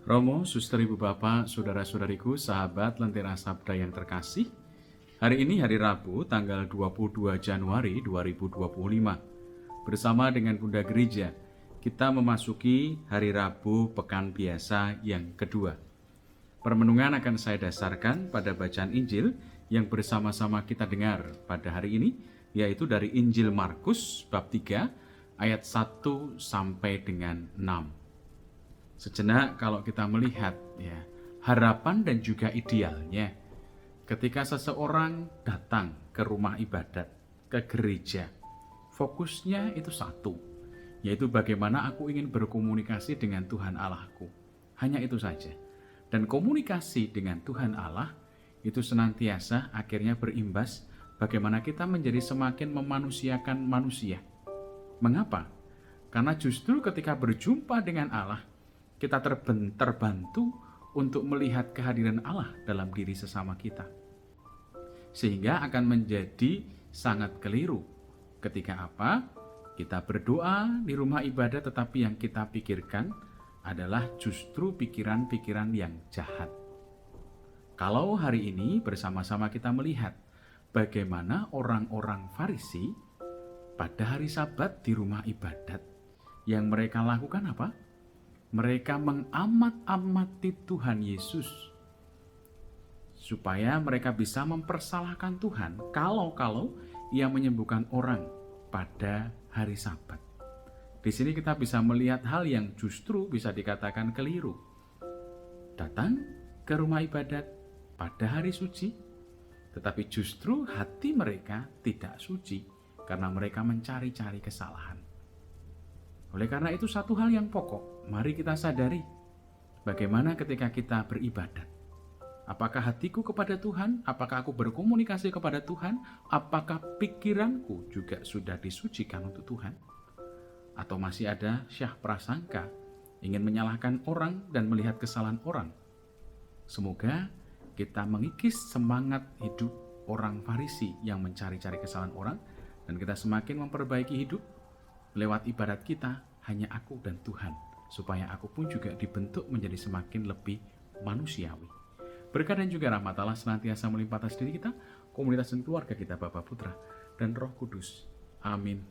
Romo, suster, ibu bapak, saudara-saudariku, sahabat Lentera Sabda yang terkasih. Hari ini hari Rabu, tanggal 22 Januari 2025. Bersama dengan Bunda Gereja, kita memasuki hari Rabu Pekan Biasa yang kedua. Permenungan akan saya dasarkan pada bacaan Injil yang bersama-sama kita dengar pada hari ini, yaitu dari Injil Markus bab 3 ayat 1 sampai dengan 6. Sejenak kalau kita melihat harapan dan juga idealnya ketika seseorang datang ke rumah ibadat, ke gereja, fokusnya itu satu, yaitu bagaimana aku ingin berkomunikasi dengan Tuhan Allahku. Hanya itu saja. Dan komunikasi dengan Tuhan Allah itu senantiasa akhirnya berimbas bagaimana kita menjadi semakin memanusiakan manusia. Mengapa? Karena justru ketika berjumpa dengan Allah, kita terbantu untuk melihat kehadiran Allah dalam diri sesama kita. Sehingga akan menjadi sangat keliru ketika apa? Kita berdoa di rumah ibadah tetapi yang kita pikirkan adalah justru pikiran-pikiran yang jahat. Kalau hari ini bersama-sama kita melihat bagaimana orang-orang Farisi pada hari Sabat di rumah ibadat, yang mereka lakukan apa? Mereka mengamat-amati Tuhan Yesus supaya mereka bisa mempersalahkan Tuhan kalau Ia menyembuhkan orang pada hari Sabat. Di sini kita bisa melihat hal yang justru bisa dikatakan keliru. Datang ke rumah ibadat pada hari suci, tetapi justru hati mereka tidak suci karena mereka mencari-cari kesalahan. Oleh karena itu satu hal yang pokok, mari kita sadari bagaimana ketika kita beribadat. Apakah hatiku kepada Tuhan? Apakah aku berkomunikasi kepada Tuhan? Apakah pikiranku juga sudah disucikan untuk Tuhan? Atau masih ada syah prasangka, ingin menyalahkan orang dan melihat kesalahan orang? Semoga kita mengikis semangat hidup orang Farisi yang mencari-cari kesalahan orang, dan kita semakin memperbaiki hidup. Lewat ibadat kita, hanya aku dan Tuhan, supaya aku pun juga dibentuk menjadi semakin lebih manusiawi. Berkah dan juga rahmat Allah senantiasa melimpah atas diri kita, komunitas dan keluarga kita, Bapa, Putra, dan Roh Kudus. Amin.